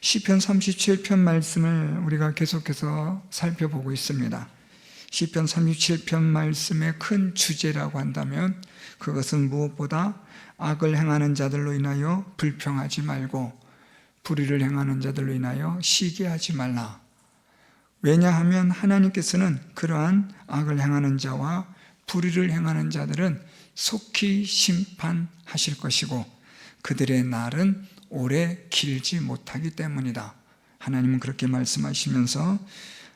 시편 37편 말씀을 우리가 계속해서 살펴보고 있습니다. 시편 37편 말씀의 큰 주제라고 한다면 그것은 무엇보다 악을 행하는 자들로 인하여 불평하지 말고 불의를 행하는 자들로 인하여 시기하지 말라. 왜냐하면 하나님께서는 그러한 악을 행하는 자와 불의를 행하는 자들은 속히 심판하실 것이고 그들의 날은 오래 길지 못하기 때문이다. 하나님은 그렇게 말씀하시면서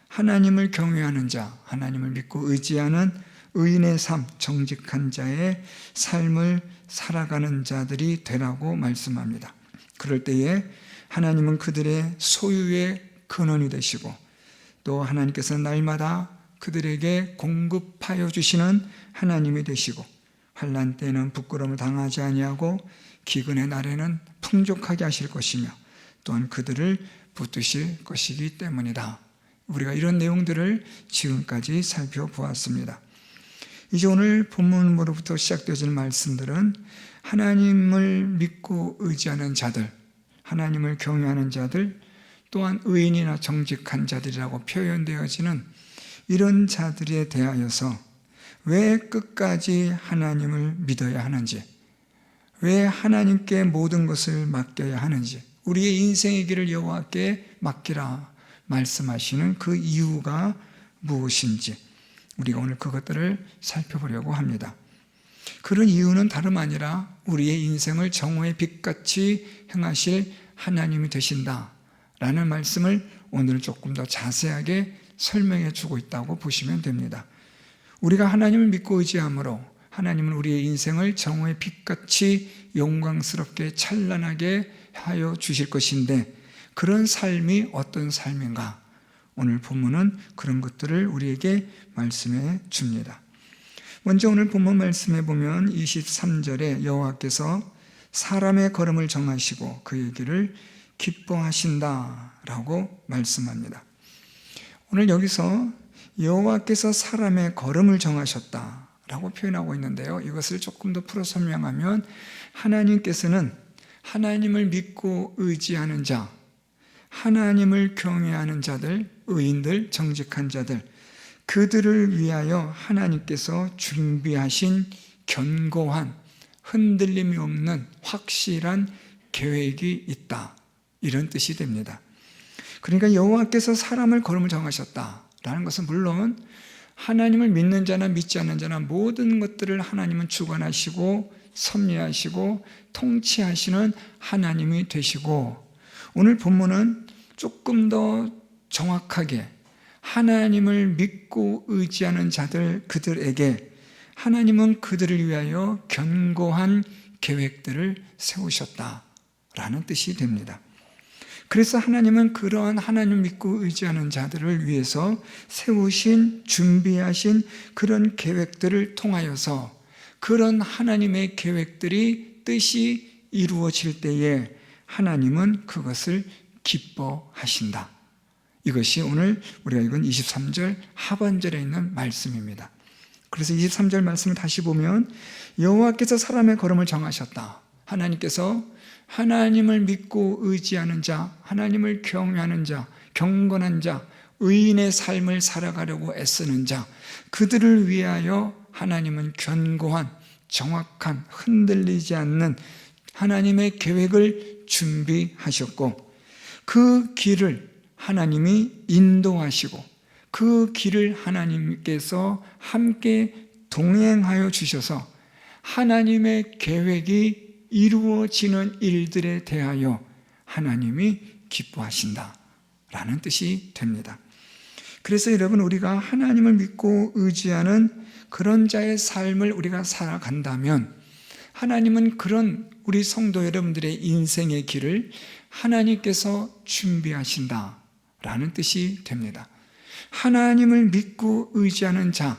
하나님을 경외하는 자, 하나님을 믿고 의지하는 의인의 삶, 정직한 자의 삶을 살아가는 자들이 되라고 말씀합니다. 그럴 때에 하나님은 그들의 소유의 근원이 되시고 또 하나님께서는 날마다 그들에게 공급하여 주시는 하나님이 되시고 환난 때에는 부끄러움을 당하지 아니하고 기근의 날에는 풍족하게 하실 것이며 또한 그들을 붙드실 것이기 때문이다. 우리가 이런 내용들을 지금까지 살펴보았습니다. 이제 오늘 본문으로부터 시작되어지는 말씀들은 하나님을 믿고 의지하는 자들, 하나님을 경외하는 자들, 또한 의인이나 정직한 자들이라고 표현되어지는 이런 자들에 대하여서 왜 끝까지 하나님을 믿어야 하는지, 왜 하나님께 모든 것을 맡겨야 하는지, 우리의 인생의 길을 여호와께 맡기라 말씀하시는 그 이유가 무엇인지 우리가 오늘 그것들을 살펴보려고 합니다. 그런 이유는 다름 아니라 우리의 인생을 정오의 빛같이 행하실 하나님이 되신다라는 말씀을 오늘 조금 더 자세하게 설명해 주고 있다고 보시면 됩니다. 우리가 하나님을 믿고 의지함으로 하나님은 우리의 인생을 정오의 빛같이 영광스럽게 찬란하게 하여 주실 것인데 그런 삶이 어떤 삶인가? 오늘 본문은 그런 것들을 우리에게 말씀해 줍니다. 먼저 오늘 본문 말씀해 보면 23절에 여호와께서 사람의 걸음을 정하시고 그의 길을 기뻐하신다라고 말씀합니다. 오늘 여기서 여호와께서 사람의 걸음을 정하셨다라고 표현하고 있는데요. 이것을 조금 더 풀어 설명하면 하나님께서는 하나님을 믿고 의지하는 자, 하나님을 경외하는 자들, 의인들, 정직한 자들, 그들을 위하여 하나님께서 준비하신 견고한 흔들림이 없는 확실한 계획이 있다. 이런 뜻이 됩니다. 그러니까 여호와께서 사람을 걸음을 정하셨다라는 것은 물론 하나님을 믿는 자나 믿지 않는 자나 모든 것들을 하나님은 주관하시고 섭리하시고 통치하시는 하나님이 되시고 오늘 본문은 조금 더 정확하게 하나님을 믿고 의지하는 자들 그들에게 하나님은 그들을 위하여 견고한 계획들을 세우셨다라는 뜻이 됩니다. 그래서 하나님은 그러한 하나님 믿고 의지하는 자들을 위해서 세우신 준비하신 그런 계획들을 통하여서 그런 하나님의 계획들이 뜻이 이루어질 때에 하나님은 그것을 기뻐하신다. 이것이 오늘 우리가 읽은 23절 하반절에 있는 말씀입니다. 그래서 23절 말씀을 다시 보면 여호와께서 사람의 걸음을 정하셨다. 하나님께서 하나님을 믿고 의지하는 자, 하나님을 경외하는 자, 경건한 자, 의인의 삶을 살아가려고 애쓰는 자, 그들을 위하여 하나님은 견고한, 정확한, 흔들리지 않는 하나님의 계획을 준비하셨고 그 길을 하나님이 인도하시고 그 길을 하나님께서 함께 동행하여 주셔서 하나님의 계획이 이루어지는 일들에 대하여 하나님이 기뻐하신다라는 뜻이 됩니다. 그래서 여러분 우리가 하나님을 믿고 의지하는 그런 자의 삶을 우리가 살아간다면 하나님은 그런 우리 성도 여러분들의 인생의 길을 하나님께서 준비하신다라는 뜻이 됩니다. 하나님을 믿고 의지하는 자,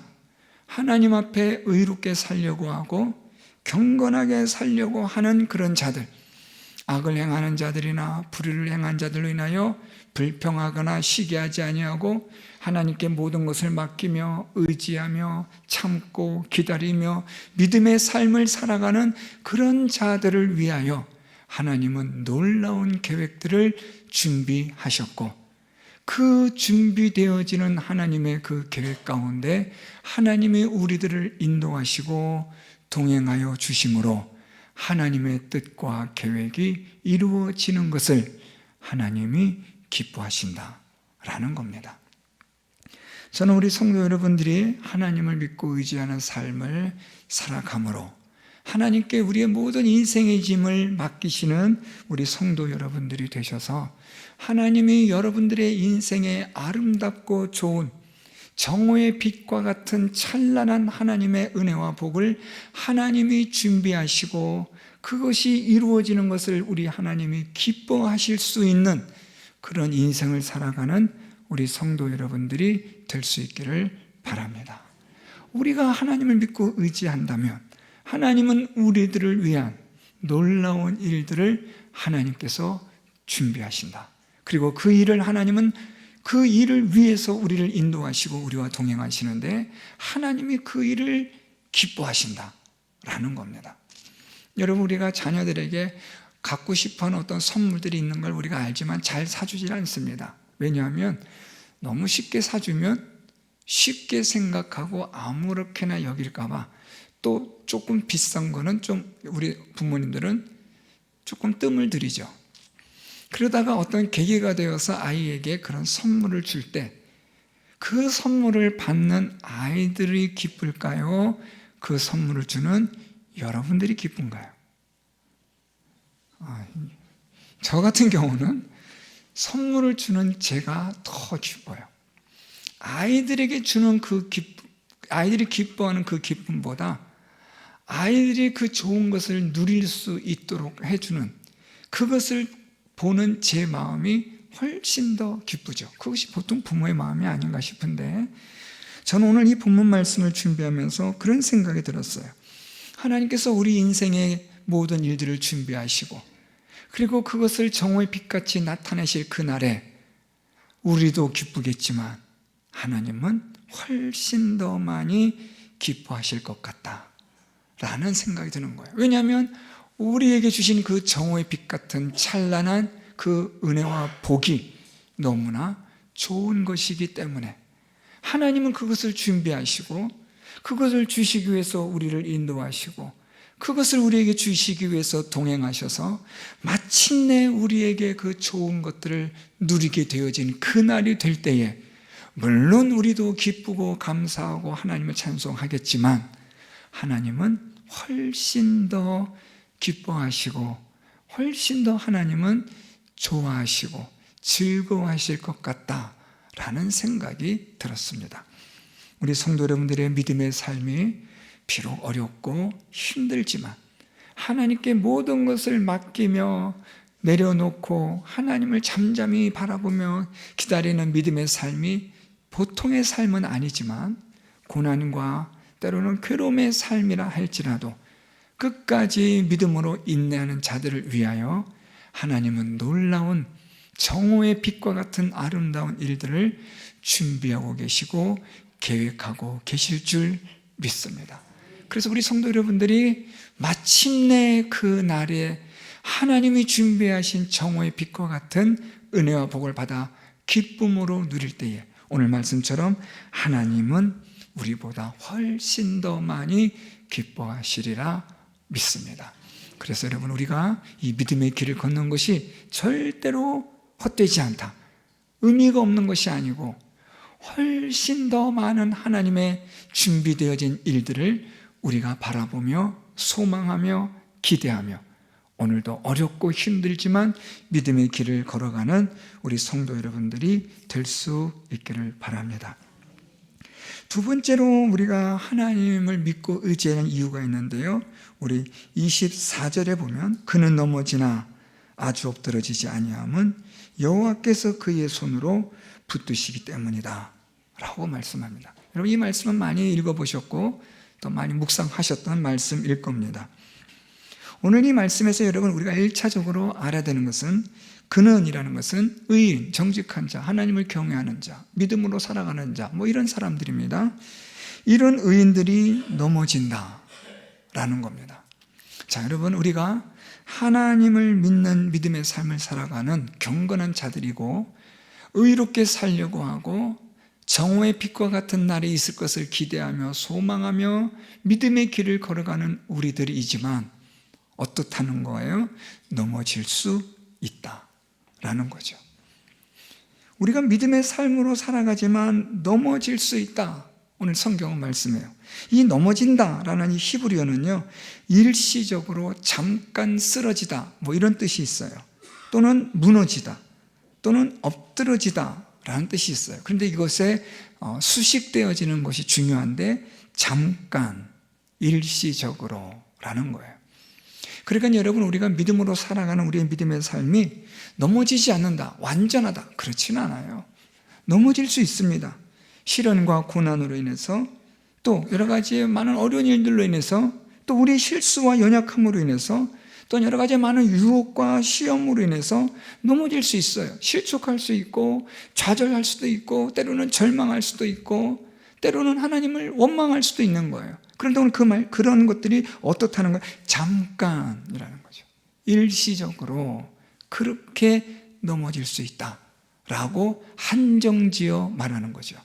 하나님 앞에 의롭게 살려고 하고 경건하게 살려고 하는 그런 자들, 악을 행하는 자들이나 불의를 행한 자들로 인하여 불평하거나 시기하지 아니하고 하나님께 모든 것을 맡기며 의지하며 참고 기다리며 믿음의 삶을 살아가는 그런 자들을 위하여 하나님은 놀라운 계획들을 준비하셨고, 그 준비되어지는 하나님의 그 계획 가운데 하나님이 우리들을 인도하시고 동행하여 주심으로 하나님의 뜻과 계획이 이루어지는 것을 하나님이 기뻐하신다라는 겁니다. 저는 우리 성도 여러분들이 하나님을 믿고 의지하는 삶을 살아감으로 하나님께 우리의 모든 인생의 짐을 맡기시는 우리 성도 여러분들이 되셔서 하나님이 여러분들의 인생에 아름답고 좋은 정오의 빛과 같은 찬란한 하나님의 은혜와 복을 하나님이 준비하시고 그것이 이루어지는 것을 우리 하나님이 기뻐하실 수 있는 그런 인생을 살아가는 우리 성도 여러분들이 될 수 있기를 바랍니다. 우리가 하나님을 믿고 의지한다면 하나님은 우리들을 위한 놀라운 일들을 하나님께서 준비하신다. 그리고 그 일을 하나님은 그 일을 위해서 우리를 인도하시고 우리와 동행하시는데 하나님이 그 일을 기뻐하신다라는 겁니다. 여러분, 우리가 자녀들에게 갖고 싶어하는 어떤 선물들이 있는 걸 우리가 알지만 잘 사주질 않습니다. 왜냐하면 너무 쉽게 사주면 쉽게 생각하고 아무렇게나 여길까 봐, 또 조금 비싼 거는 좀 우리 부모님들은 조금 뜸을 들이죠. 그러다가 어떤 계기가 되어서 아이에게 그런 선물을 줄 때 그 선물을 받는 아이들이 기쁠까요? 그 선물을 주는 여러분들이 기쁜가요? 저 같은 경우는 선물을 주는 제가 더 기뻐요. 아이들에게 주는 아이들이 기뻐하는 그 기쁨보다 아이들이 그 좋은 것을 누릴 수 있도록 해주는 그것을 보는 제 마음이 훨씬 더 기쁘죠. 그것이 보통 부모의 마음이 아닌가 싶은데, 저는 오늘 이 본문 말씀을 준비하면서 그런 생각이 들었어요. 하나님께서 우리 인생의 모든 일들을 준비하시고 그리고 그것을 정오의 빛같이 나타내실 그날에 우리도 기쁘겠지만 하나님은 훨씬 더 많이 기뻐하실 것 같다라는 생각이 드는 거예요. 왜냐하면 우리에게 주신 그 정오의 빛 같은 찬란한 그 은혜와 복이 너무나 좋은 것이기 때문에 하나님은 그것을 준비하시고 그것을 주시기 위해서 우리를 인도하시고 그것을 우리에게 주시기 위해서 동행하셔서 마침내 우리에게 그 좋은 것들을 누리게 되어진 그날이 될 때에 물론 우리도 기쁘고 감사하고 하나님을 찬송하겠지만 하나님은 훨씬 더 기뻐하시고 훨씬 더 하나님은 좋아하시고 즐거워하실 것 같다라는 생각이 들었습니다. 우리 성도 여러분들의 믿음의 삶이 비록 어렵고 힘들지만 하나님께 모든 것을 맡기며 내려놓고 하나님을 잠잠히 바라보며 기다리는 믿음의 삶이 보통의 삶은 아니지만 고난과 때로는 괴로움의 삶이라 할지라도 끝까지 믿음으로 인내하는 자들을 위하여 하나님은 놀라운 정오의 빛과 같은 아름다운 일들을 준비하고 계시고 계획하고 계실 줄 믿습니다. 그래서 우리 성도 여러분들이 마침내 그 날에 하나님이 준비하신 정오의 빛과 같은 은혜와 복을 받아 기쁨으로 누릴 때에 오늘 말씀처럼 하나님은 우리보다 훨씬 더 많이 기뻐하시리라 믿습니다. 그래서 여러분, 우리가 이 믿음의 길을 걷는 것이 절대로 헛되지 않다, 의미가 없는 것이 아니고 훨씬 더 많은 하나님의 준비되어진 일들을 우리가 바라보며 소망하며 기대하며 오늘도 어렵고 힘들지만 믿음의 길을 걸어가는 우리 성도 여러분들이 될 수 있기를 바랍니다. 두 번째로 우리가 하나님을 믿고 의지하는 이유가 있는데요, 우리 24절에 보면 그는 넘어지나 아주 엎드러지지 아니함은 여호와께서 그의 손으로 붙드시기 때문이다 라고 말씀합니다. 여러분, 이 말씀은 많이 읽어보셨고 또 많이 묵상하셨던 말씀일 겁니다. 오늘 이 말씀에서 여러분, 우리가 1차적으로 알아야 되는 것은 그는이라는 것은 의인, 정직한 자, 하나님을 경외하는 자, 믿음으로 살아가는 자, 이런 사람들입니다. 이런 의인들이 넘어진다 라는 겁니다. 자, 여러분, 우리가 하나님을 믿는 믿음의 삶을 살아가는 경건한 자들이고 의롭게 살려고 하고 정오의 빛과 같은 날이 있을 것을 기대하며 소망하며 믿음의 길을 걸어가는 우리들이지만 어떻다는 거예요? 넘어질 수 있다라는 거죠. 우리가 믿음의 삶으로 살아가지만 넘어질 수 있다. 오늘 성경은 말씀해요. 이 넘어진다라는 이 히브리어는요, 일시적으로 잠깐 쓰러지다 뭐 이런 뜻이 있어요. 또는 무너지다 또는 엎드러지다 라는 뜻이 있어요. 그런데 이것에 수식되어지는 것이 중요한데 잠깐, 일시적으로 라는 거예요. 그러니까 여러분, 우리가 믿음으로 살아가는 우리의 믿음의 삶이 넘어지지 않는다, 완전하다, 그렇지는 않아요. 넘어질 수 있습니다. 시련과 고난으로 인해서, 또 여러 가지 많은 어려운 일들로 인해서, 또 우리의 실수와 연약함으로 인해서, 또 여러 가지 많은 유혹과 시험으로 인해서 넘어질 수 있어요. 실족할 수 있고 좌절할 수도 있고 때로는 절망할 수도 있고 때로는 하나님을 원망할 수도 있는 거예요. 그런데 오늘 그런 것들이 어떻다는 거예요? 잠깐이라는 거죠. 일시적으로 그렇게 넘어질 수 있다라고 한정지어 말하는 거죠.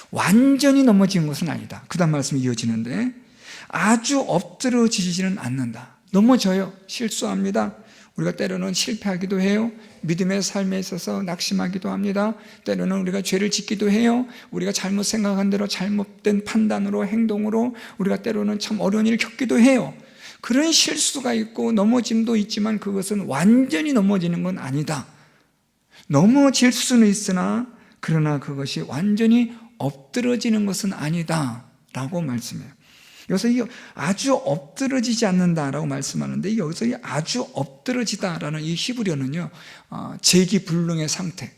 완전히 넘어진 것은 아니다. 그 다음 말씀이 이어지는데, 아주 엎드러지지는 않는다. 넘어져요. 실수합니다. 우리가 때로는 실패하기도 해요. 믿음의 삶에 있어서 낙심하기도 합니다. 때로는 우리가 죄를 짓기도 해요. 우리가 잘못 생각한 대로 잘못된 판단으로, 행동으로 우리가 때로는 참 어려운 일을 겪기도 해요. 그런 실수가 있고 넘어짐도 있지만 그것은 완전히 넘어지는 건 아니다. 넘어질 수는 있으나 그러나 그것이 완전히 엎드러지는 것은 아니다 라고 말씀해요. 여기서 이 아주 엎드러지지 않는다라고 말씀하는데, 여기서 이 아주 엎드러지다라는 이 히브리어는요, 재기불능의 상태,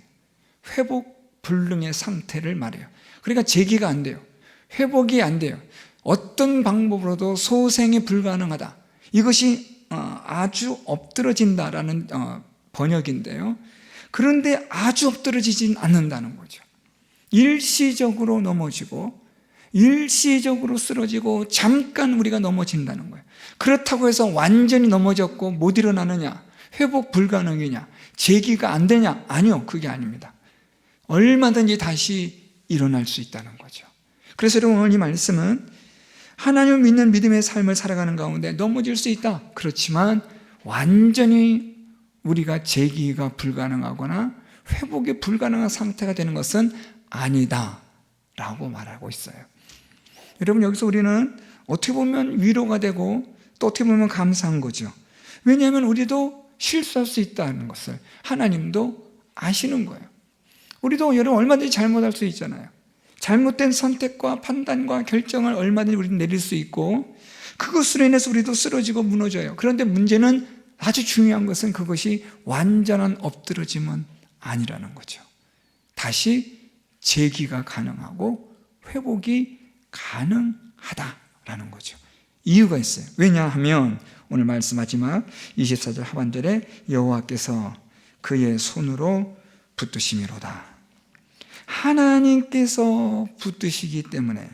회복불능의 상태를 말해요. 그러니까 재기가 안 돼요. 회복이 안 돼요. 어떤 방법으로도 소생이 불가능하다. 이것이 아주 엎드러진다라는 번역인데요. 그런데 아주 엎드러지진 않는다는 거죠. 일시적으로 넘어지고 일시적으로 쓰러지고 잠깐 우리가 넘어진다는 거예요. 그렇다고 해서 완전히 넘어졌고 못 일어나느냐, 회복 불가능이냐, 재기가 안 되냐? 아니요, 그게 아닙니다. 얼마든지 다시 일어날 수 있다는 거죠. 그래서 여러분, 오늘 이 말씀은 하나님을 믿는 믿음의 삶을 살아가는 가운데 넘어질 수 있다. 그렇지만 완전히 우리가 재기가 불가능하거나 회복이 불가능한 상태가 되는 것은 아니다 라고 말하고 있어요. 여러분, 여기서 우리는 어떻게 보면 위로가 되고 또 어떻게 보면 감사한 거죠. 왜냐하면 우리도 실수할 수 있다는 것을 하나님도 아시는 거예요. 우리도 여러분 얼마든지 잘못할 수 있잖아요. 잘못된 선택과 판단과 결정을 얼마든지 우리는 내릴 수 있고 그것으로 인해서 우리도 쓰러지고 무너져요. 그런데 문제는, 아주 중요한 것은 그것이 완전한 엎드러짐은 아니라는 거죠. 다시 재기가 가능하고 회복이 가능하다라는 거죠. 이유가 있어요. 왜냐하면 오늘 말씀 마지막 24절 하반절에 여호와께서 그의 손으로 붙드심이로다. 하나님께서 붙드시기 때문에,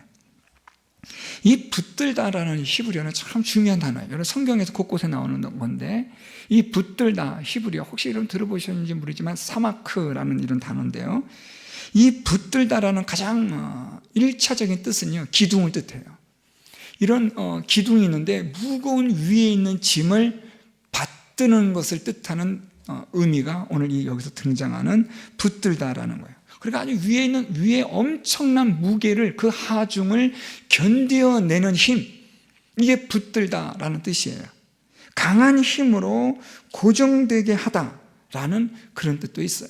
이 붙들다라는 히브리어는 참 중요한 단어예요. 여러분, 성경에서 곳곳에 나오는 건데, 이 붙들다 히브리어, 혹시 이런 들어보셨는지 모르지만 사마크라는 이런 단어인데요, 이 붙들다라는 가장 1차적인 뜻은요, 기둥을 뜻해요. 이런 기둥이 있는데 무거운 위에 있는 짐을 받드는 것을 뜻하는 의미가 오늘 여기서 등장하는 붙들다라는 거예요. 그러니까 아주 위에 엄청난 무게를, 그 하중을 견뎌내는 힘, 이게 붙들다라는 뜻이에요. 강한 힘으로 고정되게 하다라는 그런 뜻도 있어요.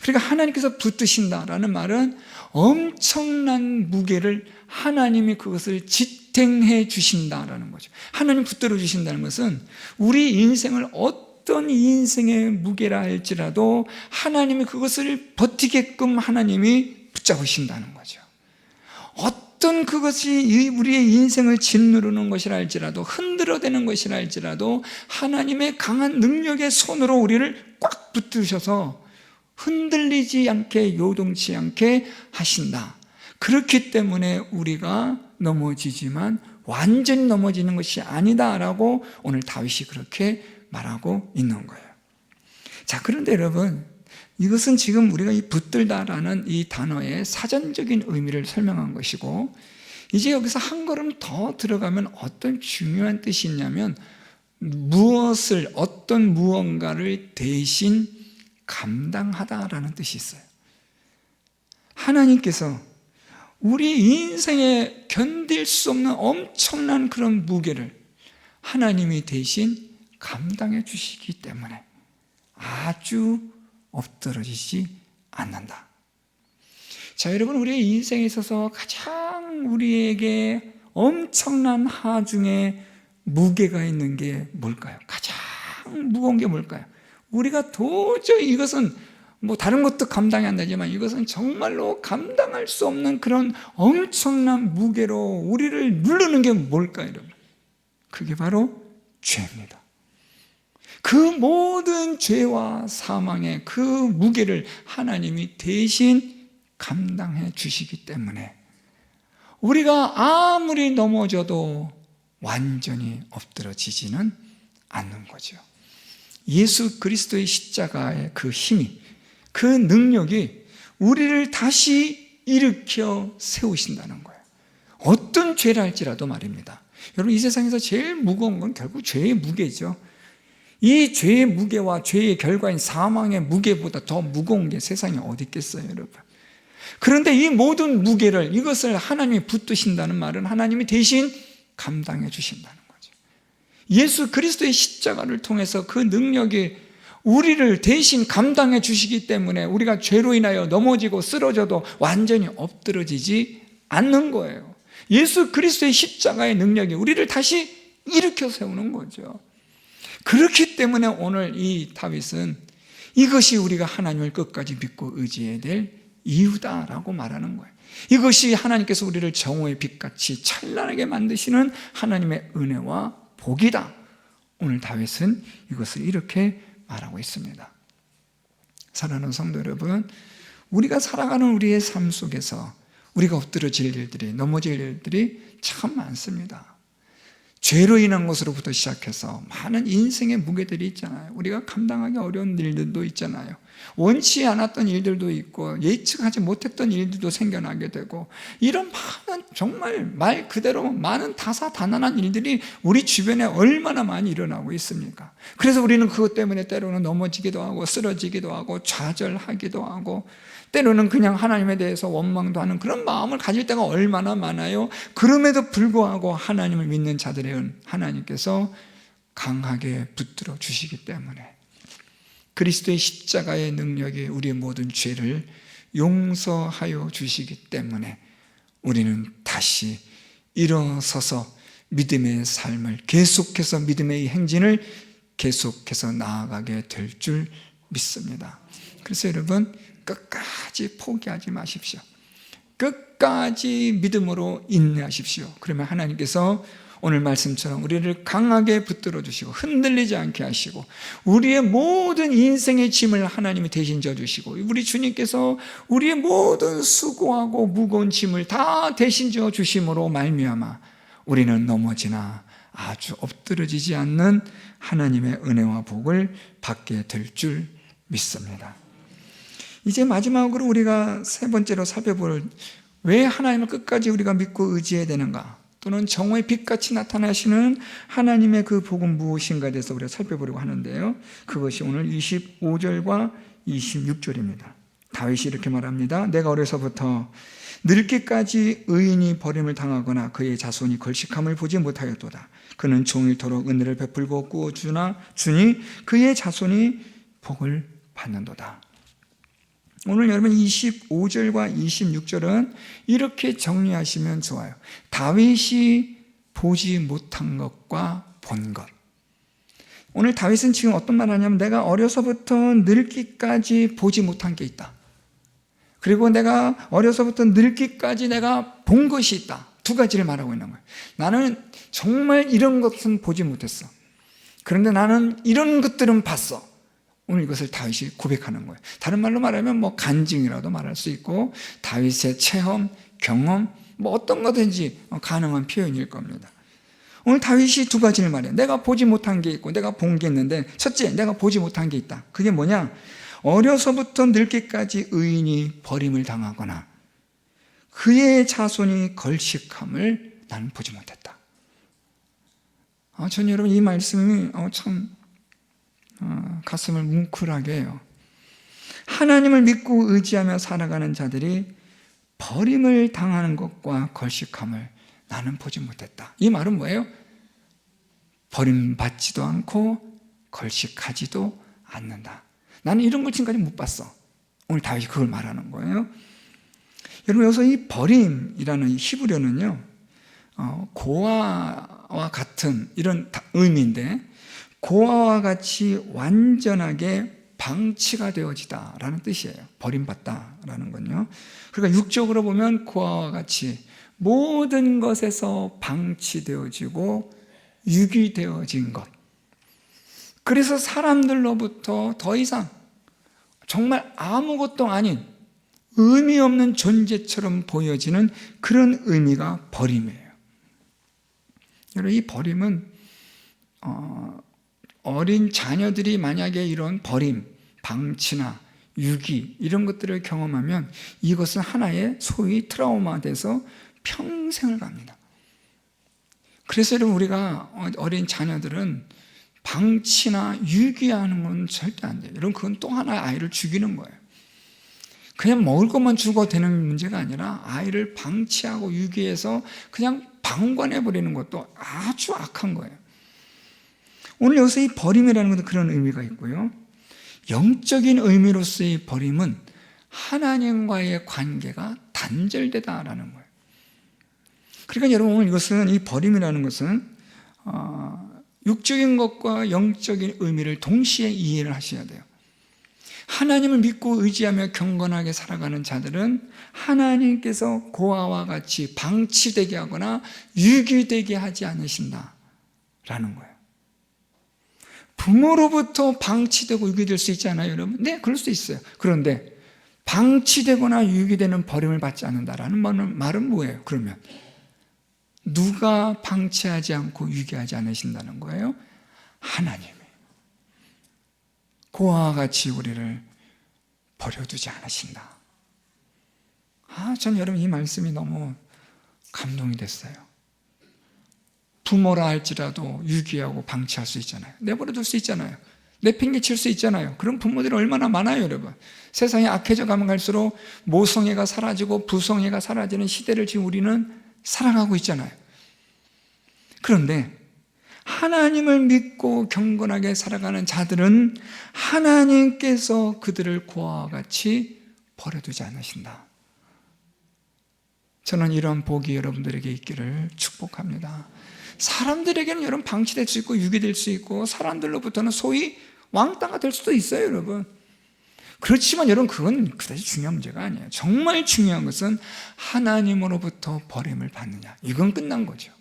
그러니까 하나님께서 붙드신다라는 말은 엄청난 무게를 하나님이 그것을 지탱해 주신다라는 거죠. 하나님 붙들어 주신다는 것은 우리 인생을 어떤 인생의 무게라 할지라도 하나님이 그것을 버티게끔 하나님이 붙잡으신다는 거죠. 어떤 그것이 우리의 인생을 짓누르는 것이라 할지라도, 흔들어대는 것이라 할지라도 하나님의 강한 능력의 손으로 우리를 꽉 붙드셔서 흔들리지 않게, 요동치 않게 하신다. 그렇기 때문에 우리가 넘어지지만 완전히 넘어지는 것이 아니다라고 오늘 다윗이 그렇게 말하고 있는 거예요. 자, 그런데 여러분, 이것은 지금 우리가 이 붙들다라는 이 단어의 사전적인 의미를 설명한 것이고, 이제 여기서 한 걸음 더 들어가면 어떤 중요한 뜻이 있냐면, 무엇을, 어떤 무언가를 대신 감당하다라는 뜻이 있어요. 하나님께서 우리 인생에 견딜 수 없는 엄청난 그런 무게를 하나님이 대신 감당해 주시기 때문에 아주 엎드러지지 않는다. 자, 여러분, 우리의 인생에 있어서 가장 우리에게 엄청난 하중에 무게가 있는 게 뭘까요? 가장 무거운 게 뭘까요? 우리가 도저히 이것은 뭐 다른 것도 감당이 안 되지만 이것은 정말로 감당할 수 없는 그런 엄청난 무게로 우리를 누르는 게 뭘까요, 여러분? 그게 바로 죄입니다. 그 모든 죄와 사망의 그 무게를 하나님이 대신 감당해 주시기 때문에 우리가 아무리 넘어져도 완전히 엎드러지지는 않는 거죠. 예수 그리스도의 십자가의 그 힘이, 그 능력이 우리를 다시 일으켜 세우신다는 거예요. 어떤 죄를 할지라도 말입니다. 여러분, 이 세상에서 제일 무거운 건 결국 죄의 무게죠. 이 죄의 무게와 죄의 결과인 사망의 무게보다 더 무거운 게 세상에 어디 있겠어요, 여러분. 그런데 이 모든 무게를, 이것을 하나님이 붙드신다는 말은 하나님이 대신 감당해 주신다는 거죠. 예수 그리스도의 십자가를 통해서 그 능력이 우리를 대신 감당해 주시기 때문에 우리가 죄로 인하여 넘어지고 쓰러져도 완전히 엎드러지지 않는 거예요. 예수 그리스도의 십자가의 능력이 우리를 다시 일으켜 세우는 거죠. 그렇기 때문에 오늘 이 다윗은 이것이 우리가 하나님을 끝까지 믿고 의지해야 될 이유다라고 말하는 거예요. 이것이 하나님께서 우리를 정오의 빛같이 찬란하게 만드시는 하나님의 은혜와 복이다. 오늘 다윗은 이것을 이렇게 말하고 있습니다. 사랑하는 성도 여러분, 우리가 살아가는 우리의 삶 속에서 우리가 엎드러질 일들이, 넘어질 일들이 참 많습니다. 죄로 인한 것으로부터 시작해서 많은 인생의 무게들이 있잖아요. 우리가 감당하기 어려운 일들도 있잖아요. 원치 않았던 일들도 있고 예측하지 못했던 일들도 생겨나게 되고, 이런 많은, 정말 말 그대로 많은 다사다난한 일들이 우리 주변에 얼마나 많이 일어나고 있습니까? 그래서 우리는 그것 때문에 때로는 넘어지기도 하고 쓰러지기도 하고 좌절하기도 하고, 때로는 그냥 하나님에 대해서 원망도 하는 그런 마음을 가질 때가 얼마나 많아요. 그럼에도 불구하고 하나님을 믿는 자들의 은, 하나님께서 강하게 붙들어 주시기 때문에, 그리스도의 십자가의 능력이 우리의 모든 죄를 용서하여 주시기 때문에 우리는 다시 일어서서 믿음의 삶을 계속해서, 믿음의 행진을 계속해서 나아가게 될 줄 믿습니다. 그래서 여러분, 끝까지 포기하지 마십시오. 끝까지 믿음으로 인내하십시오. 그러면 하나님께서 오늘 말씀처럼 우리를 강하게 붙들어 주시고 흔들리지 않게 하시고, 우리의 모든 인생의 짐을 하나님이 대신 져주시고, 우리 주님께서 우리의 모든 수고하고 무거운 짐을 다 대신 져 주심으로 말미암아 우리는 넘어지나 아주 엎드러지지 않는 하나님의 은혜와 복을 받게 될 줄 믿습니다. 이제 마지막으로 우리가 세 번째로 살펴볼, 왜 하나님을 끝까지 우리가 믿고 의지해야 되는가, 또는 정오의 빛같이 나타나시는 하나님의 그 복은 무엇인가에 대해서 우리가 살펴보려고 하는데요, 그것이 오늘 25절과 26절입니다. 다윗이 이렇게 말합니다. 내가 어려서부터 늙기까지 의인이 버림을 당하거나 그의 자손이 걸식함을 보지 못하였도다. 그는 종일토록 은혜를 베풀고 꾸어주니 그의 자손이 복을 받는도다. 오늘 여러분 25절과 26절은 이렇게 정리하시면 좋아요. 다윗이 보지 못한 것과 본 것. 오늘 다윗은 지금 어떤 말을 하냐면, 내가 어려서부터 늙기까지 보지 못한 게 있다. 그리고 내가 어려서부터 늙기까지 내가 본 것이 있다. 두 가지를 말하고 있는 거예요. 나는 정말 이런 것은 보지 못했어. 그런데 나는 이런 것들은 봤어. 오늘 이것을 다윗이 고백하는 거예요. 다른 말로 말하면 뭐 간증이라도 말할 수 있고, 다윗의 체험, 경험, 뭐 어떤 거든지 가능한 표현일 겁니다. 오늘 다윗이 두 가지를 말해요. 내가 보지 못한 게 있고 내가 본 게 있는데, 첫째, 내가 보지 못한 게 있다. 그게 뭐냐? 어려서부터 늙기까지 의인이 버림을 당하거나 그의 자손이 걸식함을 나는 보지 못했다. 전 여러분 이 말씀이 참 가슴을 뭉클하게 해요. 하나님을 믿고 의지하며 살아가는 자들이 버림을 당하는 것과 걸식함을 나는 보지 못했다. 이 말은 뭐예요? 버림받지도 않고 걸식하지도 않는다. 나는 이런 걸 지금까지 못 봤어. 오늘 다윗이 그걸 말하는 거예요. 여러분, 여기서 이 버림이라는 히브리어는요, 고아와 같은 이런 의미인데, 고아와 같이 완전하게 방치가 되어지다라는 뜻이에요. 버림받다라는 건요. 그러니까 육적으로 보면 고아와 같이 모든 것에서 방치되어지고 유기되어진 것. 그래서 사람들로부터 더 이상 정말 아무것도 아닌 의미 없는 존재처럼 보여지는 그런 의미가 버림이에요. 여러분, 이 버림은 어린 자녀들이 만약에 이런 버림, 방치나 유기 이런 것들을 경험하면 이것은 하나의 소위 트라우마 돼서 평생을 갑니다. 그래서 여러분, 우리가 어린 자녀들은 방치나 유기하는 건 절대 안 돼요. 여러분, 그건 또 하나의 아이를 죽이는 거예요. 그냥 먹을 것만 주고 되는 문제가 아니라 아이를 방치하고 유기해서 그냥 방관해버리는 것도 아주 악한 거예요. 오늘 여기서 이 버림이라는 것도 그런 의미가 있고요. 영적인 의미로서의 버림은 하나님과의 관계가 단절되다라는 거예요. 그러니까 여러분, 오늘 이것은, 이 버림이라는 것은 육적인 것과 영적인 의미를 동시에 이해를 하셔야 돼요. 하나님을 믿고 의지하며 경건하게 살아가는 자들은 하나님께서 고아와 같이 방치되게 하거나 유기되게 하지 않으신다라는 거예요. 부모로부터 방치되고 유기될 수 있잖아요, 여러분. 네, 그럴 수 있어요. 그런데 방치되거나 유기되는 버림을 받지 않는다라는 말은 뭐예요? 그러면 누가 방치하지 않고 유기하지 않으신다는 거예요? 하나님이. 고아와 같이 우리를 버려두지 않으신다. 전 여러분 이 말씀이 너무 감동이 됐어요. 부모라 할지라도 유기하고 방치할 수 있잖아요. 내버려둘 수 있잖아요. 내팽개칠 수 있잖아요. 그런 부모들이 얼마나 많아요, 여러분. 세상이 악해져 가면 갈수록 모성애가 사라지고 부성애가 사라지는 시대를 지금 우리는 살아가고 있잖아요. 그런데 하나님을 믿고 경건하게 살아가는 자들은 하나님께서 그들을 고아와 같이 버려두지 않으신다. 저는 이런 복이 여러분들에게 있기를 축복합니다. 사람들에게는 여러분 방치될 수 있고 유기될 수 있고 사람들로부터는 소위 왕따가 될 수도 있어요, 여러분. 그렇지만 여러분, 그건 그다지 중요한 문제가 아니에요. 정말 중요한 것은 하나님으로부터 버림을 받느냐. 이건 끝난 거죠.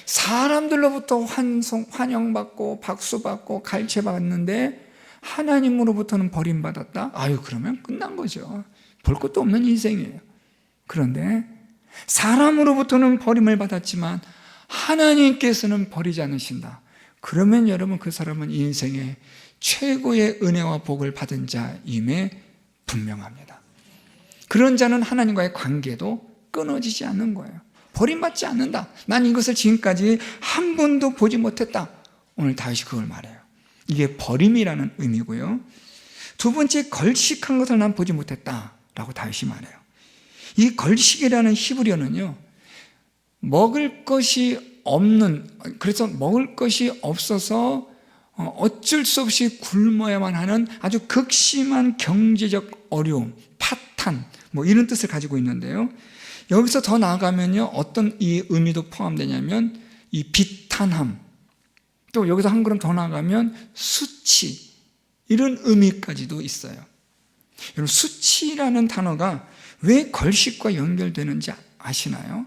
사람들로부터 환영받고 박수받고 갈채받는데 하나님으로부터는 버림받았다? 그러면 끝난 거죠. 볼 것도 없는 인생이에요. 그런데 사람으로부터는 버림을 받았지만 하나님께서는 버리지 않으신다. 그러면 여러분, 그 사람은 인생의 최고의 은혜와 복을 받은 자임에 분명합니다. 그런 자는 하나님과의 관계도 끊어지지 않는 거예요. 버림받지 않는다. 난 이것을 지금까지 한 번도 보지 못했다. 오늘 다윗이 그걸 말해요. 이게 버림이라는 의미고요. 두 번째, 걸식한 것을 난 보지 못했다라고 다윗이 말해요. 이 걸식이라는 히브리어는요, 먹을 것이 없는, 그래서 먹을 것이 없어서 어쩔 수 없이 굶어야만 하는 아주 극심한 경제적 어려움, 파탄, 이런 뜻을 가지고 있는데요. 여기서 더 나아가면요, 어떤 이 의미도 포함되냐면 이 비탄함, 또 여기서 한 걸음 더 나아가면 수치, 이런 의미까지도 있어요. 여러분, 수치라는 단어가 왜 걸식과 연결되는지 아시나요?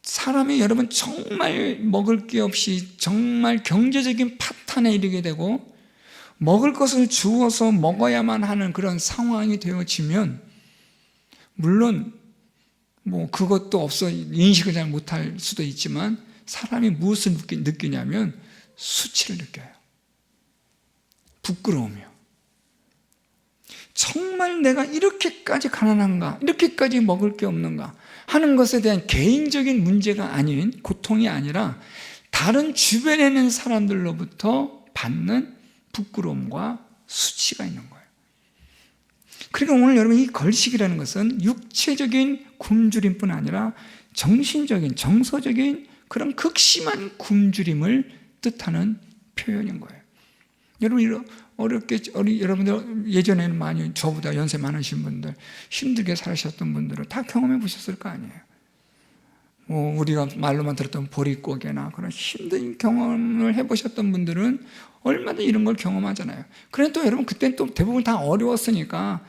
사람이 여러분 정말 먹을 게 없이 정말 경제적인 파탄에 이르게 되고 먹을 것을 주어서 먹어야만 하는 그런 상황이 되어지면, 물론 뭐 그것도 없어 인식을 잘 못할 수도 있지만 사람이 무엇을 느끼냐면 수치를 느껴요. 부끄러움이요. 정말 내가 이렇게까지 가난한가, 이렇게까지 먹을 게 없는가 하는 것에 대한 개인적인 문제가 아닌, 고통이 아니라 다른 주변에 있는 사람들로부터 받는 부끄러움과 수치가 있는 거예요. 그러니까 오늘 여러분, 이 걸식이라는 것은 육체적인 굶주림뿐 아니라 정신적인, 정서적인 그런 극심한 굶주림을 뜻하는 표현인 거예요. 여러분, 여러분들 예전에는 많이 저보다 연세 많으신 분들, 힘들게 살으셨던 분들은 다 경험해 보셨을 거 아니에요. 우리가 말로만 들었던 보릿고개나 그런 힘든 경험을 해보셨던 분들은 얼마나 이런 걸 경험하잖아요. 그런데 또 여러분, 그때는 또 대부분 다 어려웠으니까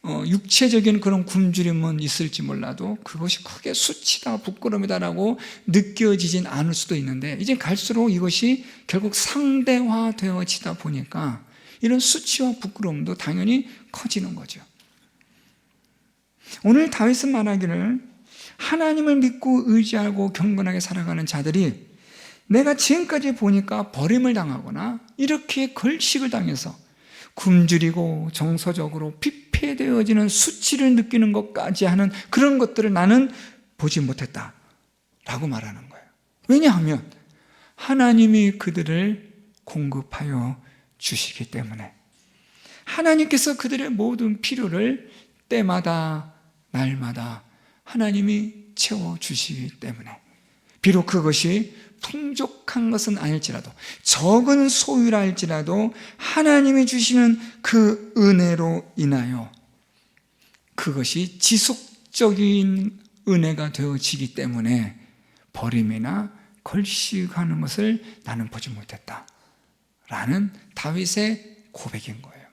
육체적인 그런 굶주림은 있을지 몰라도 그것이 크게 수치다, 부끄러움이다라고 느껴지진 않을 수도 있는데, 이제 갈수록 이것이 결국 상대화되어지다 보니까 이런 수치와 부끄러움도 당연히 커지는 거죠. 오늘 다윗은 말하기를, 하나님을 믿고 의지하고 경건하게 살아가는 자들이 내가 지금까지 보니까 버림을 당하거나 이렇게 걸식을 당해서 굶주리고 정서적으로 피폐되어지는 수치를 느끼는 것까지 하는 그런 것들을 나는 보지 못했다 라고 말하는 거예요. 왜냐하면 하나님이 그들을 공급하여 주시기 때문에, 하나님께서 그들의 모든 필요를 때마다 날마다 하나님이 채워주시기 때문에, 비록 그것이 풍족한 것은 아닐지라도, 적은 소유라 할지라도 하나님이 주시는 그 은혜로 인하여 그것이 지속적인 은혜가 되어지기 때문에 버림이나 걸식하는 것을 나는 보지 못했다 라는 다윗의 고백인 거예요.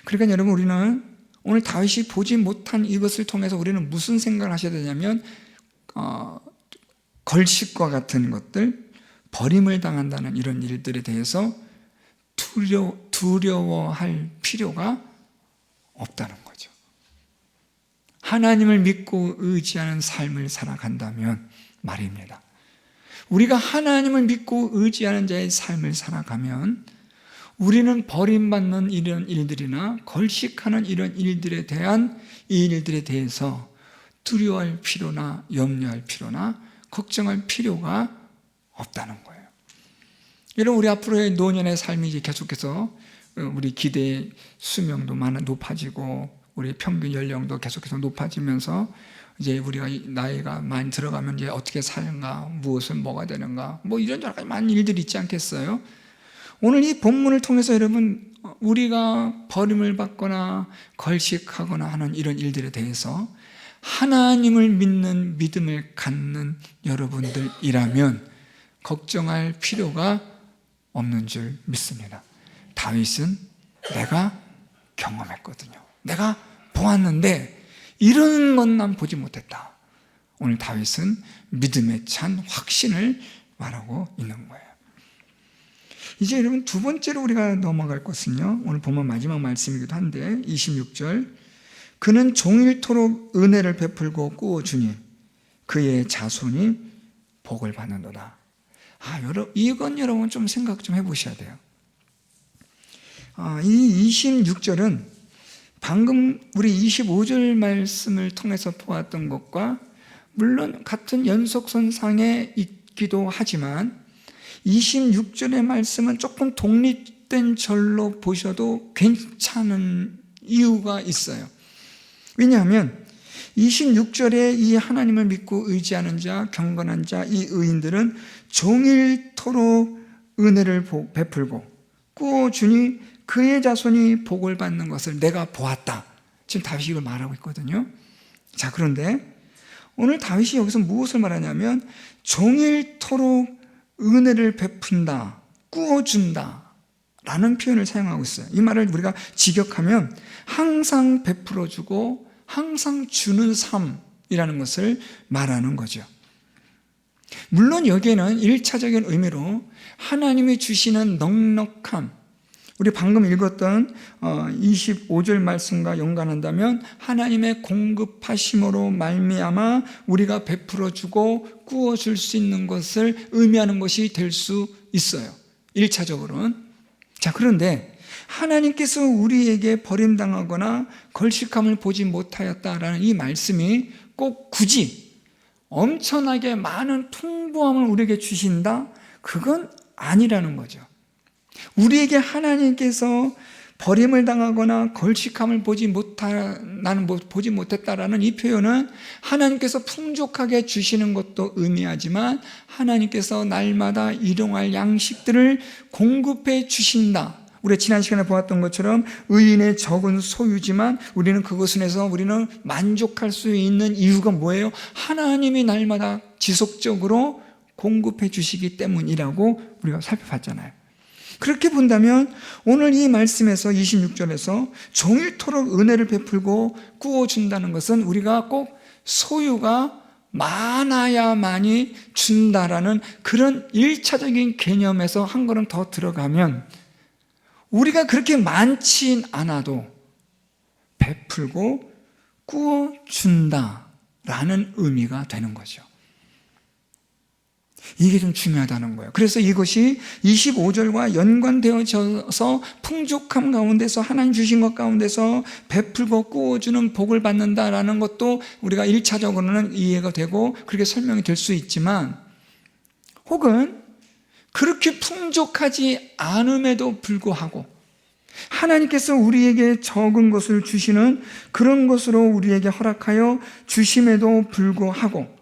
그러니까 여러분, 우리는 오늘 다윗이 보지 못한 이것을 통해서 우리는 무슨 생각을 하셔야 되냐면, 걸식과 같은 것들, 버림을 당한다는 이런 일들에 대해서 두려워할 필요가 없다는 거죠. 하나님을 믿고 의지하는 삶을 살아간다면 말입니다. 우리가 하나님을 믿고 의지하는 자의 삶을 살아가면 우리는 버림받는 이런 일들이나 걸식하는 이런 일들에 대한 이 일들에 대해서 두려워할 필요나 염려할 필요나 걱정할 필요가 없다는 거예요. 여러분, 우리 앞으로의 노년의 삶이 이제 계속해서 우리 기대의 수명도 높아지고 우리 평균 연령도 계속해서 높아지면서 이제 우리가 나이가 많이 들어가면 이제 어떻게 살는가, 무엇을 먹어야 되는가, 이런 여러 가지 많은 일들이 있지 않겠어요? 오늘 이 본문을 통해서 여러분, 우리가 버림을 받거나 걸식하거나 하는 이런 일들에 대해서 하나님을 믿는 믿음을 갖는 여러분들이라면 걱정할 필요가 없는 줄 믿습니다. 다윗은 내가 경험했거든요. 내가 보았는데 이런 건 난 보지 못했다. 오늘 다윗은 믿음에 찬 확신을 말하고 있는 거예요. 이제 여러분, 두 번째로 우리가 넘어갈 것은요, 오늘 본문 마지막 말씀이기도 한데 26절, 그는 종일토록 은혜를 베풀고 꾸어주니 그의 자손이 복을 받는도다. 이건 여러분 좀 생각 좀 해보셔야 돼요. 이 26절은 방금 우리 25절 말씀을 통해서 보았던 것과 물론 같은 연속선상에 있기도 하지만 26절의 말씀은 조금 독립된 절로 보셔도 괜찮은 이유가 있어요. 왜냐하면 26절에 이 하나님을 믿고 의지하는 자, 경건한 자, 이 의인들은 종일토록 은혜를 베풀고 꾸어주니 그의 자손이 복을 받는 것을 내가 보았다. 지금 다윗이 이걸 말하고 있거든요. 자, 그런데 오늘 다윗이 여기서 무엇을 말하냐면 종일토록 은혜를 베푼다, 꾸어준다 라는 표현을 사용하고 있어요. 이 말을 우리가 직역하면 항상 베풀어주고 항상 주는 삶이라는 것을 말하는 거죠. 물론 여기에는 1차적인 의미로 하나님이 주시는 넉넉함, 우리 방금 읽었던 25절 말씀과 연관한다면 하나님의 공급하심으로 말미암아 우리가 베풀어주고 구워줄 수 있는 것을 의미하는 것이 될 수 있어요. 1차적으로는. 자, 그런데 하나님께서 우리에게 버림당하거나 걸식함을 보지 못하였다라는 이 말씀이 꼭 굳이 엄청나게 많은 풍부함을 우리에게 주신다? 그건 아니라는 거죠. 우리에게 하나님께서 버림을 당하거나 걸식함을 나는 보지 못했다라는 이 표현은 하나님께서 풍족하게 주시는 것도 의미하지만 하나님께서 날마다 일용할 양식들을 공급해 주신다. 우리 지난 시간에 보았던 것처럼 의인의 적은 소유지만 우리는 그것에서 우리는 만족할 수 있는 이유가 뭐예요? 하나님이 날마다 지속적으로 공급해 주시기 때문이라고 우리가 살펴봤잖아요. 그렇게 본다면 오늘 이 말씀에서 26절에서 종일토록 은혜를 베풀고 구워준다는 것은 우리가 꼭 소유가 많아야만이 준다라는 그런 1차적인 개념에서 한 걸음 더 들어가면 우리가 그렇게 많진 않아도 베풀고 구워준다라는 의미가 되는 거죠. 이게 좀 중요하다는 거예요. 그래서 이것이 25절과 연관되어져서 풍족함 가운데서 하나님 주신 것 가운데서 베풀고 구워주는 복을 받는다라는 것도 우리가 1차적으로는 이해가 되고 그렇게 설명이 될 수 있지만 혹은 그렇게 풍족하지 않음에도 불구하고 하나님께서 우리에게 적은 것을 주시는 그런 것으로 우리에게 허락하여 주심에도 불구하고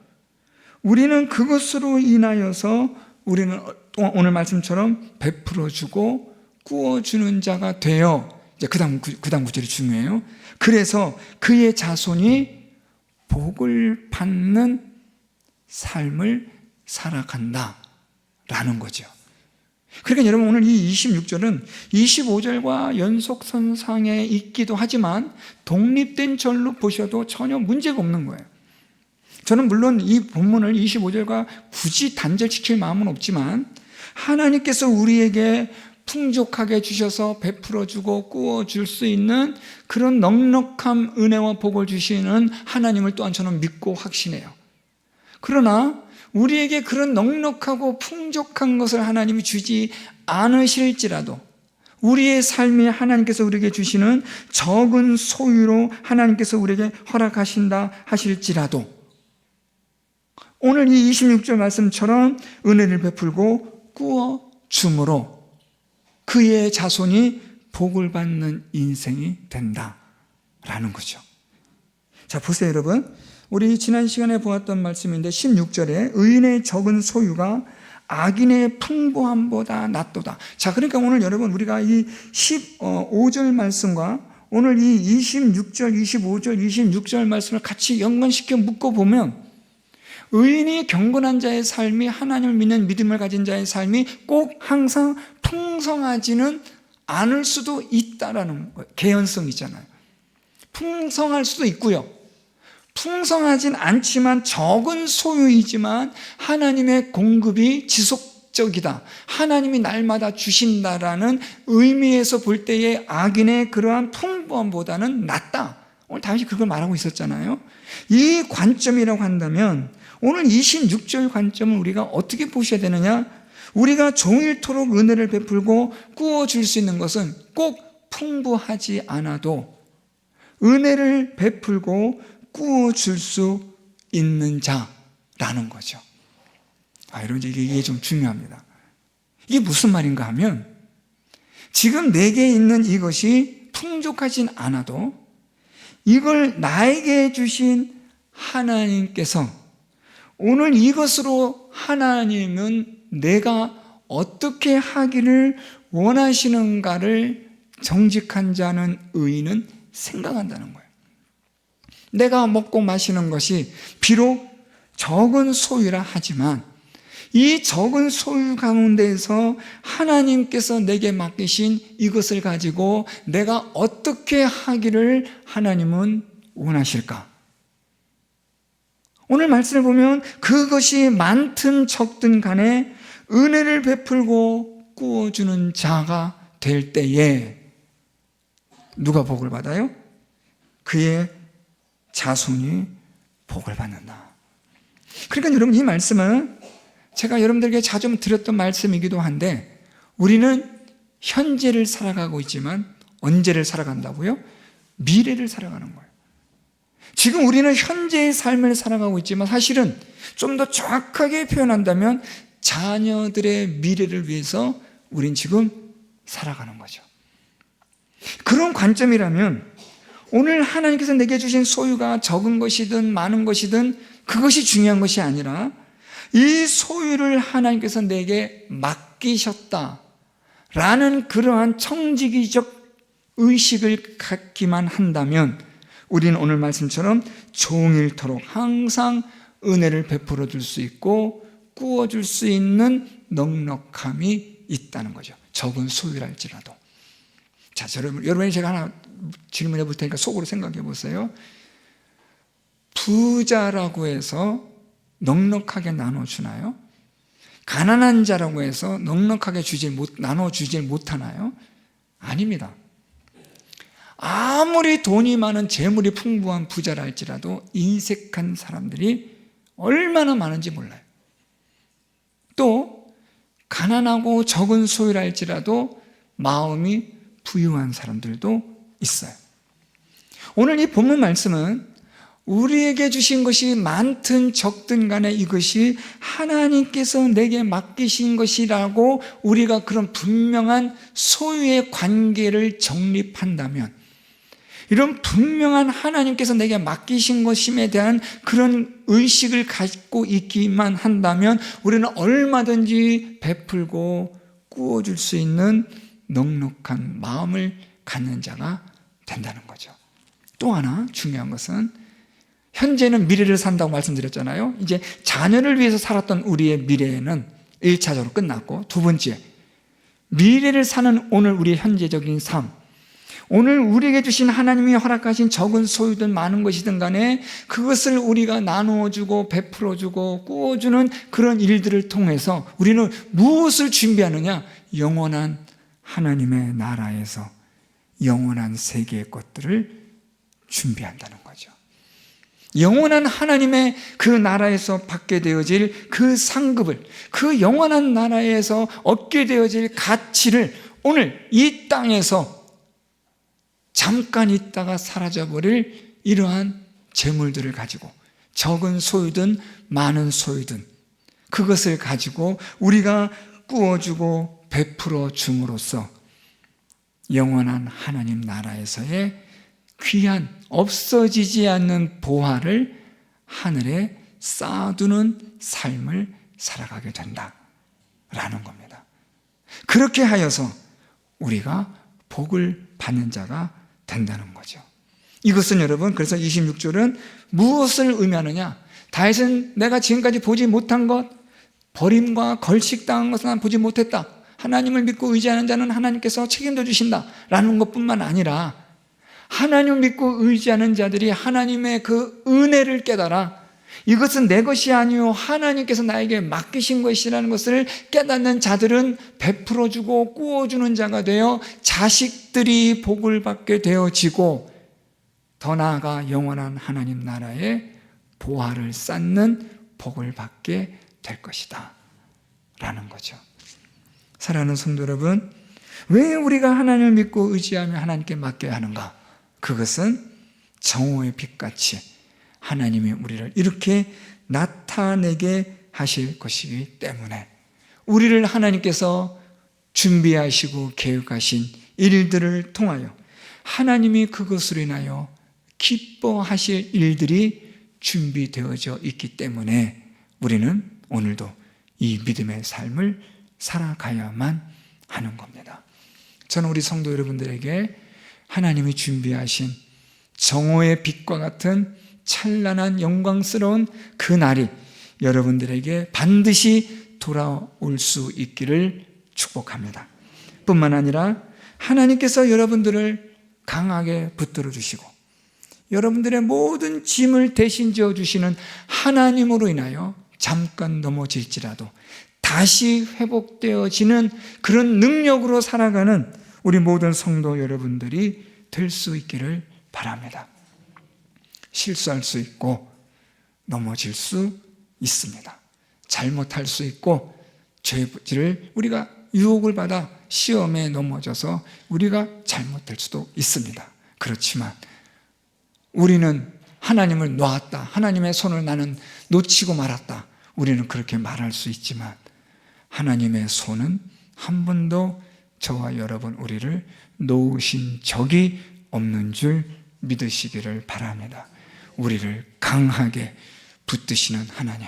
우리는 그것으로 인하여서 우리는 오늘 말씀처럼 베풀어주고 구워주는 자가 되어 이제 그 다음 구절이 중요해요. 그래서 그의 자손이 복을 받는 삶을 살아간다라는 거죠. 그러니까 여러분 오늘 이 26절은 25절과 연속선상에 있기도 하지만 독립된 절로 보셔도 전혀 문제가 없는 거예요. 저는 물론 이 본문을 25절과 굳이 단절시킬 마음은 없지만 하나님께서 우리에게 풍족하게 주셔서 베풀어주고 구워줄 수 있는 그런 넉넉한 은혜와 복을 주시는 하나님을 또한 저는 믿고 확신해요. 그러나 우리에게 그런 넉넉하고 풍족한 것을 하나님이 주지 않으실지라도 우리의 삶이 하나님께서 우리에게 주시는 적은 소유로 하나님께서 우리에게 허락하신다 하실지라도 오늘 이 26절 말씀처럼 은혜를 베풀고 구워줌으로 그의 자손이 복을 받는 인생이 된다라는 거죠. 자, 보세요 여러분. 우리 지난 시간에 보았던 말씀인데 16절에 의인의 적은 소유가 악인의 풍부함보다 낫도다. 자, 그러니까 오늘 여러분 우리가 이 15절 말씀과 오늘 이 26절, 25절, 26절 말씀을 같이 연관시켜 묶어보면 의인이 경건한 자의 삶이 하나님을 믿는 믿음을 가진 자의 삶이 꼭 항상 풍성하지는 않을 수도 있다라는 거예요. 개연성이잖아요. 풍성할 수도 있고요. 풍성하진 않지만 적은 소유이지만 하나님의 공급이 지속적이다. 하나님이 날마다 주신다라는 의미에서 볼 때의 악인의 그러한 풍부함보다는 낫다. 오늘 다윗이 그걸 말하고 있었잖아요. 이 관점이라고 한다면 오늘 26절 관점을 우리가 어떻게 보셔야 되느냐? 우리가 종일토록 은혜를 베풀고 구워줄 수 있는 것은 꼭 풍부하지 않아도 은혜를 베풀고 구워줄 수 있는 자라는 거죠. 여러분 이게 좀 중요합니다. 이게 무슨 말인가 하면 지금 내게 있는 이것이 풍족하진 않아도 이걸 나에게 주신 하나님께서 오늘 이것으로 하나님은 내가 어떻게 하기를 원하시는가를 정직한 자는 의인은 생각한다는 거예요. 내가 먹고 마시는 것이 비록 적은 소유라 하지만 이 적은 소유 가운데에서 하나님께서 내게 맡기신 이것을 가지고 내가 어떻게 하기를 하나님은 원하실까? 오늘 말씀을 보면 그것이 많든 적든 간에 은혜를 베풀고 구워주는 자가 될 때에 누가 복을 받아요? 그의 자손이 복을 받는다. 그러니까 여러분, 이 말씀은 제가 여러분들에게 자주 드렸던 말씀이기도 한데, 우리는 현재를 살아가고 있지만 언제를 살아간다고요? 미래를 살아가는 거예요. 지금 우리는 현재의 삶을 살아가고 있지만 사실은 좀 더 정확하게 표현한다면 자녀들의 미래를 위해서 우린 지금 살아가는 거죠. 그런 관점이라면 오늘 하나님께서 내게 주신 소유가 적은 것이든 많은 것이든 그것이 중요한 것이 아니라 이 소유를 하나님께서 내게 맡기셨다라는 그러한 청지기적 의식을 갖기만 한다면 우리는 오늘 말씀처럼 종일토록 항상 은혜를 베풀어 줄 수 있고 꾸어줄 수 있는 넉넉함이 있다는 거죠. 적은 소유랄지라도. 자, 여러분이 제가 하나 질문해 볼 테니까 속으로 생각해 보세요. 부자라고 해서 넉넉하게 나눠주나요? 가난한 자라고 해서 넉넉하게 나눠주질 못하나요? 아닙니다. 아무리 돈이 많은 재물이 풍부한 부자라 할지라도 인색한 사람들이 얼마나 많은지 몰라요. 또 가난하고 적은 소유라 할지라도 마음이 부유한 사람들도 있어요. 오늘 이 본문 말씀은 우리에게 주신 것이 많든 적든 간에 이것이 하나님께서 내게 맡기신 것이라고 우리가 그런 분명한 소유의 관계를 정립한다면, 이런 분명한 하나님께서 내게 맡기신 것임에 대한 그런 의식을 갖고 있기만 한다면 우리는 얼마든지 베풀고 꾸어줄 수 있는 넉넉한 마음을 갖는 자가 된다는 거죠. 또 하나 중요한 것은 현재는 미래를 산다고 말씀드렸잖아요. 이제 자녀를 위해서 살았던 우리의 미래는 1차적으로 끝났고, 두 번째, 미래를 사는 오늘 우리의 현재적인 삶, 오늘 우리에게 주신 하나님이 허락하신 적은 소유든 많은 것이든 간에 그것을 우리가 나누어주고 베풀어주고 꾸어주는 그런 일들을 통해서 우리는 무엇을 준비하느냐? 영원한 하나님의 나라에서 영원한 세계의 것들을 준비한다는 거죠. 영원한 하나님의 그 나라에서 받게 되어질 그 상급을, 그 영원한 나라에서 얻게 되어질 가치를 오늘 이 땅에서 잠깐 있다가 사라져버릴 이러한 재물들을 가지고, 적은 소유든 많은 소유든 그것을 가지고 우리가 꾸어주고 베풀어 줌으로써 영원한 하나님 나라에서의 귀한 없어지지 않는 보화를 하늘에 쌓아두는 삶을 살아가게 된다라는 겁니다. 그렇게 하여서 우리가 복을 받는 자가 된다는 거죠. 이것은 여러분, 그래서 26절은 무엇을 의미하느냐? 다윗은 내가 지금까지 보지 못한 것, 버림과 걸식당한 것은 난 보지 못했다. 하나님을 믿고 의지하는 자는 하나님께서 책임져 주신다 라는 것뿐만 아니라, 하나님을 믿고 의지하는 자들이 하나님의 그 은혜를 깨달아 이것은 내 것이 아니요 하나님께서 나에게 맡기신 것이라는 것을 깨닫는 자들은 베풀어주고 꾸어주는 자가 되어 자식들이 복을 받게 되어지고, 더 나아가 영원한 하나님 나라의 보화를 쌓는 복을 받게 될 것이다 라는 거죠. 사랑하는 성도 여러분, 왜 우리가 하나님을 믿고 의지하며 하나님께 맡겨야 하는가? 그것은 정오의 빛같이 하나님이 우리를 이렇게 나타내게 하실 것이기 때문에, 우리를 하나님께서 준비하시고 계획하신 일들을 통하여 하나님이 그것으로 인하여 기뻐하실 일들이 준비되어져 있기 때문에 우리는 오늘도 이 믿음의 삶을 살아가야만 하는 겁니다. 저는 우리 성도 여러분들에게 하나님이 준비하신 정오의 빛과 같은 찬란한 영광스러운 그 날이 여러분들에게 반드시 돌아올 수 있기를 축복합니다. 뿐만 아니라 하나님께서 여러분들을 강하게 붙들어 주시고 여러분들의 모든 짐을 대신 지어 주시는 하나님으로 인하여 잠깐 넘어질지라도 다시 회복되어지는 그런 능력으로 살아가는 우리 모든 성도 여러분들이 될 수 있기를 바랍니다. 실수할 수 있고 넘어질 수 있습니다. 잘못할 수 있고 죄를 우리가 유혹을 받아 시험에 넘어져서 우리가 잘못될 수도 있습니다. 그렇지만 우리는 하나님을 놓았다, 하나님의 손을 나는 놓치고 말았다, 우리는 그렇게 말할 수 있지만 하나님의 손은 한 번도 저와 여러분 우리를 놓으신 적이 없는 줄 믿으시기를 바랍니다. 우리를 강하게 붙드시는 하나님,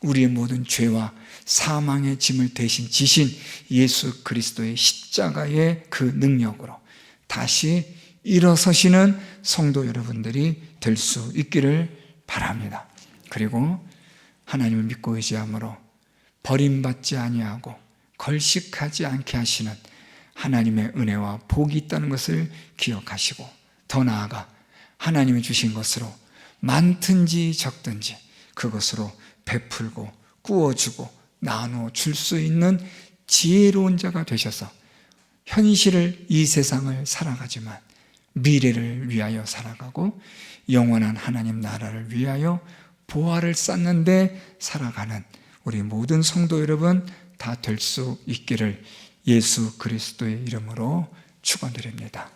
우리의 모든 죄와 사망의 짐을 대신 지신 예수 그리스도의 십자가의 그 능력으로 다시 일어서시는 성도 여러분들이 될 수 있기를 바랍니다. 그리고 하나님을 믿고 의지함으로 버림받지 아니하고 걸식하지 않게 하시는 하나님의 은혜와 복이 있다는 것을 기억하시고, 더 나아가 하나님이 주신 것으로 많든지 적든지 그것으로 베풀고 꾸어주고 나누어 줄 수 있는 지혜로운 자가 되셔서 현실을, 이 세상을 살아가지만 미래를 위하여 살아가고 영원한 하나님 나라를 위하여 보화를 쌓는데 살아가는 우리 모든 성도 여러분 다 될 수 있기를 예수 그리스도의 이름으로 축원드립니다.